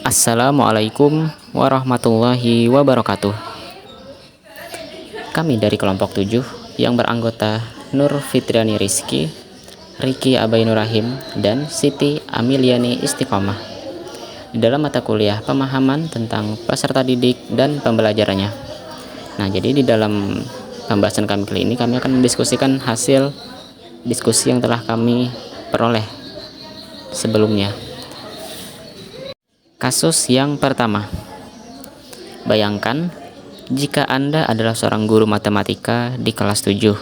Assalamualaikum warahmatullahi wabarakatuh. Kami dari kelompok 7 yang beranggota Nur Fitriani Rizky, Riki Abainur Rahim, dan Siti Amiliani Istiqomah di dalam mata kuliah pemahaman tentang peserta didik dan pembelajarannya. Nah, jadi di dalam pembahasan kami kali ini kami akan mendiskusikan hasil diskusi yang telah kami peroleh sebelumnya. Kasus yang pertama. Bayangkan jika Anda adalah seorang guru matematika di kelas 7.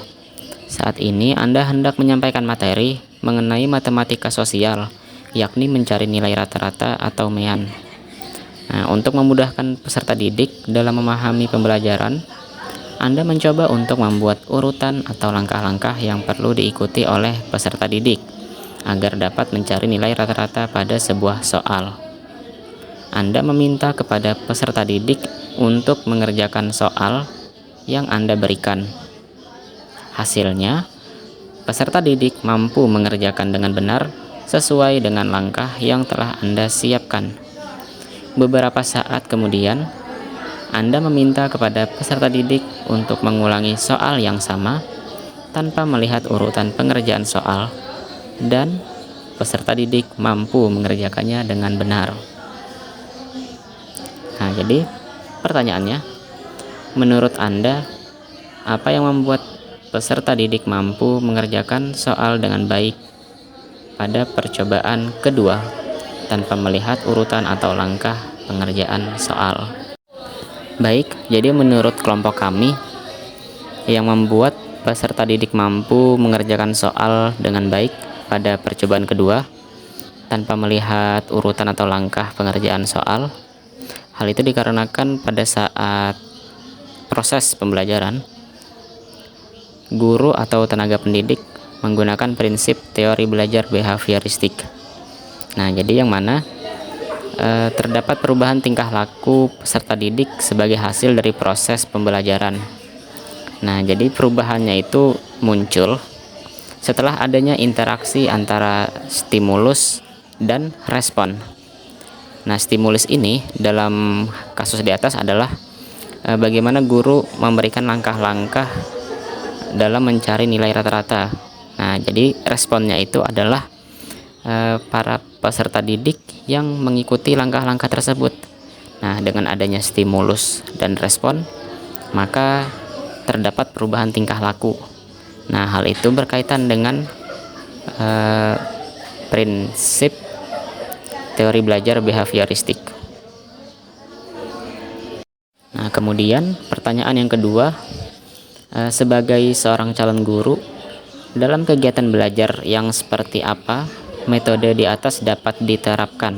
Saat ini Anda hendak menyampaikan materi mengenai matematika sosial, yakni mencari nilai rata-rata atau MEAN. Nah, untuk memudahkan peserta didik dalam memahami pembelajaran, Anda mencoba untuk membuat urutan atau langkah-langkah yang perlu diikuti oleh peserta didik agar dapat mencari nilai rata-rata pada sebuah soal. Anda meminta kepada peserta didik untuk mengerjakan soal yang Anda berikan. Hasilnya, peserta didik mampu mengerjakan dengan benar sesuai dengan langkah yang telah Anda siapkan. Beberapa saat kemudian, Anda meminta kepada peserta didik untuk mengulangi soal yang sama tanpa melihat urutan pengerjaan soal, dan peserta didik mampu mengerjakannya dengan benar. Nah, jadi pertanyaannya, menurut Anda, apa yang membuat peserta didik mampu mengerjakan soal dengan baik pada percobaan kedua tanpa melihat urutan atau langkah pengerjaan soal? Baik, jadi menurut kelompok kami, yang membuat peserta didik mampu mengerjakan soal dengan baik pada percobaan kedua tanpa melihat urutan atau langkah pengerjaan soal, hal itu dikarenakan pada saat proses pembelajaran, guru atau tenaga pendidik menggunakan prinsip teori belajar behavioristik. Nah, jadi yang mana terdapat perubahan tingkah laku peserta didik sebagai hasil dari proses pembelajaran. Nah, jadi perubahannya itu muncul setelah adanya interaksi antara stimulus dan respon. Nah, stimulus ini dalam kasus di atas adalah bagaimana guru memberikan langkah-langkah dalam mencari nilai rata-rata. Nah, jadi responnya itu adalah para peserta didik yang mengikuti langkah-langkah tersebut. Nah, dengan adanya stimulus dan respon, maka terdapat perubahan tingkah laku. Nah, hal itu berkaitan dengan prinsip teori belajar behavioristik. Nah, kemudian pertanyaan yang kedua, sebagai seorang calon guru, dalam kegiatan belajar yang seperti apa metode di atas dapat diterapkan?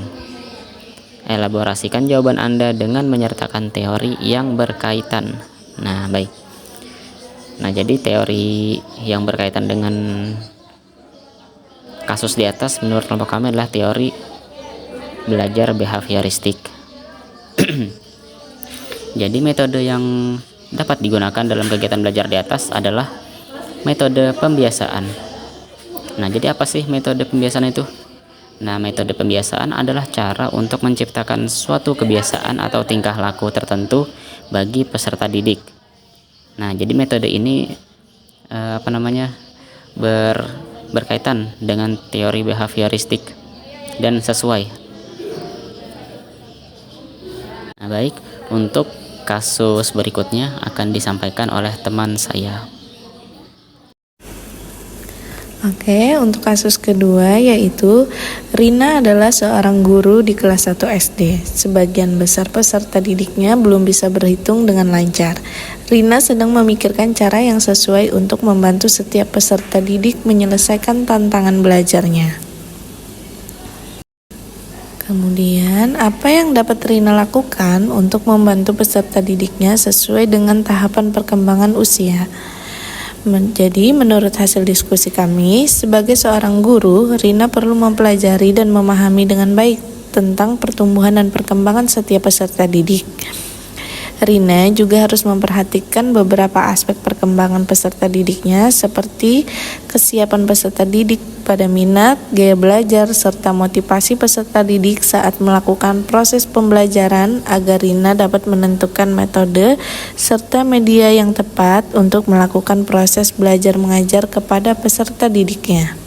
Elaborasikan jawaban Anda dengan menyertakan teori yang berkaitan. Nah, baik. Nah, jadi teori yang berkaitan dengan kasus di atas menurut kelompok kami adalah teori belajar behavioristik. Jadi metode yang dapat digunakan dalam kegiatan belajar di atas adalah metode pembiasaan. Nah, jadi apa sih metode pembiasaan itu? Nah, metode pembiasaan adalah cara untuk menciptakan suatu kebiasaan atau tingkah laku tertentu bagi peserta didik. Nah, jadi metode ini berkaitan dengan teori behavioristik dan sesuai. Nah, baik, untuk kasus berikutnya akan disampaikan oleh teman saya. Oke, untuk kasus kedua yaitu Rina adalah seorang guru di kelas 1 SD. Sebagian besar peserta didiknya belum bisa berhitung dengan lancar. Rina sedang memikirkan cara yang sesuai untuk membantu setiap peserta didik menyelesaikan tantangan belajarnya. Kemudian, apa yang dapat Rina lakukan untuk membantu peserta didiknya sesuai dengan tahapan perkembangan usia? Jadi, menurut hasil diskusi kami, sebagai seorang guru, Rina perlu mempelajari dan memahami dengan baik tentang pertumbuhan dan perkembangan setiap peserta didik. Rina juga harus memperhatikan beberapa aspek perkembangan peserta didiknya seperti kesiapan peserta didik pada minat, gaya belajar, serta motivasi peserta didik saat melakukan proses pembelajaran agar Rina dapat menentukan metode serta media yang tepat untuk melakukan proses belajar mengajar kepada peserta didiknya.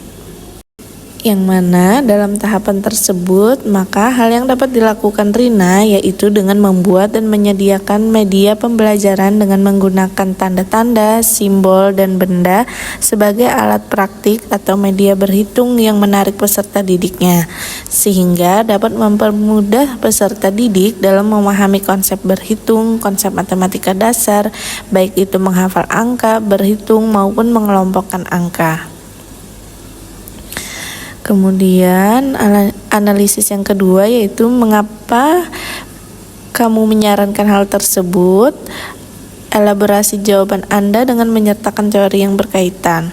Yang mana dalam tahapan tersebut, maka hal yang dapat dilakukan Rina yaitu dengan membuat dan menyediakan media pembelajaran dengan menggunakan tanda-tanda, simbol, dan benda sebagai alat praktik atau media berhitung yang menarik peserta didiknya, sehingga dapat mempermudah peserta didik dalam memahami konsep berhitung, konsep matematika dasar, baik itu menghafal angka, berhitung, maupun mengelompokkan angka. Kemudian analisis yang kedua yaitu mengapa kamu menyarankan hal tersebut. Elaborasi jawaban Anda dengan menyertakan teori yang berkaitan.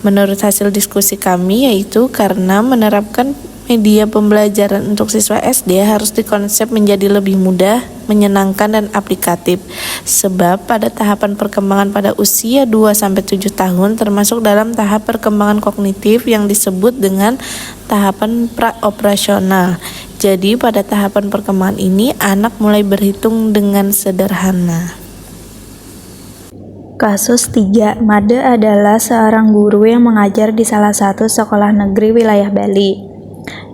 Menurut hasil diskusi kami yaitu karena menerapkan media pembelajaran untuk siswa SD harus dikonsep menjadi lebih mudah, menyenangkan, dan aplikatif. Sebab pada tahapan perkembangan pada usia 2-7 tahun termasuk dalam tahap perkembangan kognitif yang disebut dengan tahapan pra-operasional. Jadi pada tahapan perkembangan ini anak mulai berhitung dengan sederhana. Kasus 3. Made adalah seorang guru yang mengajar di salah satu sekolah negeri wilayah Bali.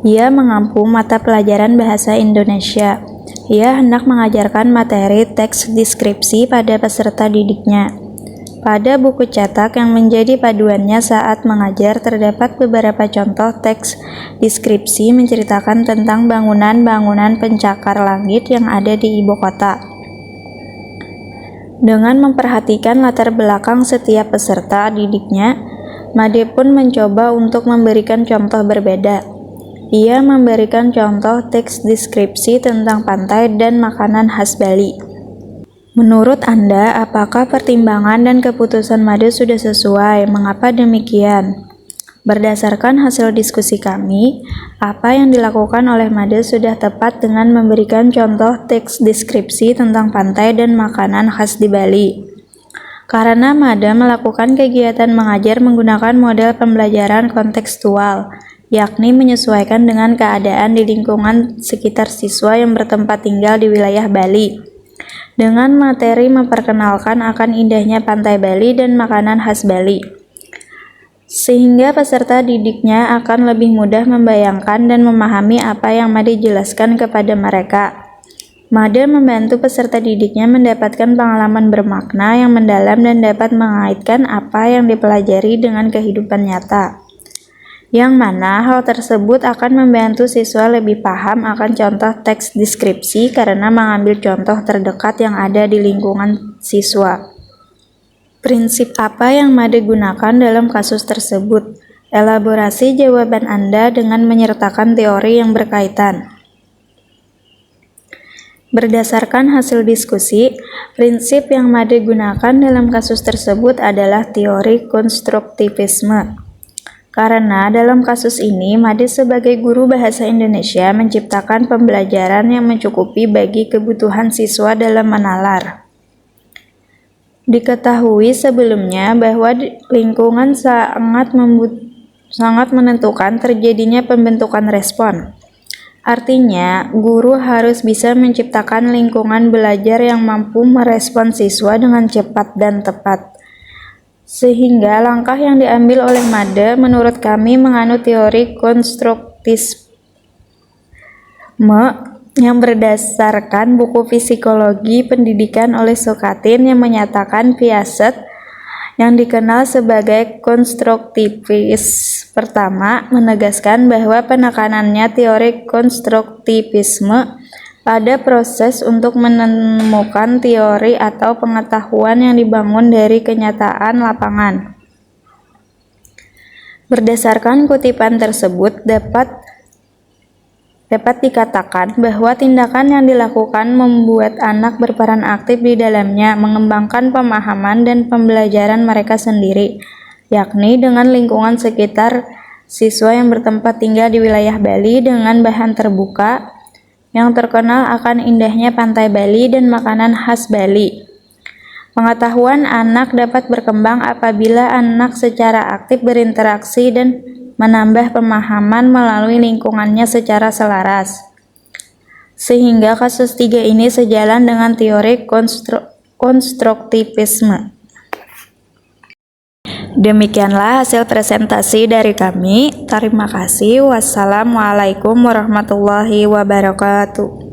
Ia mengampu mata pelajaran bahasa Indonesia. Ia hendak mengajarkan materi teks deskripsi pada peserta didiknya. Pada buku cetak yang menjadi paduannya saat mengajar terdapat beberapa contoh teks deskripsi menceritakan tentang bangunan-bangunan pencakar langit yang ada di ibu kota. Dengan memperhatikan latar belakang setiap peserta didiknya, Made pun mencoba untuk memberikan contoh berbeda. Ia memberikan contoh teks deskripsi tentang pantai dan makanan khas Bali. Menurut Anda, apakah pertimbangan dan keputusan Made sudah sesuai? Mengapa demikian? Berdasarkan hasil diskusi kami, apa yang dilakukan oleh Made sudah tepat dengan memberikan contoh teks deskripsi tentang pantai dan makanan khas di Bali. Karena Made melakukan kegiatan mengajar menggunakan model pembelajaran kontekstual, yakni menyesuaikan dengan keadaan di lingkungan sekitar siswa yang bertempat tinggal di wilayah Bali. Dengan materi memperkenalkan akan indahnya pantai Bali dan makanan khas Bali, sehingga peserta didiknya akan lebih mudah membayangkan dan memahami apa yang Made jelaskan kepada mereka. Made membantu peserta didiknya mendapatkan pengalaman bermakna yang mendalam dan dapat mengaitkan apa yang dipelajari dengan kehidupan nyata, yang mana hal tersebut akan membantu siswa lebih paham akan contoh teks deskripsi karena mengambil contoh terdekat yang ada di lingkungan siswa. Prinsip apa yang Made gunakan dalam kasus tersebut? Elaborasi jawaban Anda dengan menyertakan teori yang berkaitan. Berdasarkan hasil diskusi, prinsip yang Made gunakan dalam kasus tersebut adalah teori konstruktivisme. Karena dalam kasus ini, Made sebagai guru bahasa Indonesia menciptakan pembelajaran yang mencukupi bagi kebutuhan siswa dalam menalar. Diketahui sebelumnya bahwa lingkungan sangat menentukan terjadinya pembentukan respon. Artinya, guru harus bisa menciptakan lingkungan belajar yang mampu merespon siswa dengan cepat dan tepat. Sehingga langkah yang diambil oleh Made menurut kami menganut teori konstruktisme yang berdasarkan buku Psikologi Pendidikan oleh Sukatin yang menyatakan Piaget yang dikenal sebagai konstruktivis pertama menegaskan bahwa penekanannya teori konstruktivisme pada proses untuk menemukan teori atau pengetahuan yang dibangun dari kenyataan lapangan. Berdasarkan kutipan tersebut dapat dikatakan bahwa tindakan yang dilakukan membuat anak berperan aktif di dalamnya, mengembangkan pemahaman dan pembelajaran mereka sendiri, yakni dengan lingkungan sekitar siswa yang bertempat tinggal di wilayah Bali dengan bahan terbuka yang terkenal akan indahnya pantai Bali dan makanan khas Bali. Pengetahuan anak dapat berkembang apabila anak secara aktif berinteraksi dan menambah pemahaman melalui lingkungannya secara selaras. Sehingga kasus 3 ini sejalan dengan teori konstruktivisme. Demikianlah hasil presentasi dari kami. Terima kasih. Wassalamualaikum warahmatullahi wabarakatuh.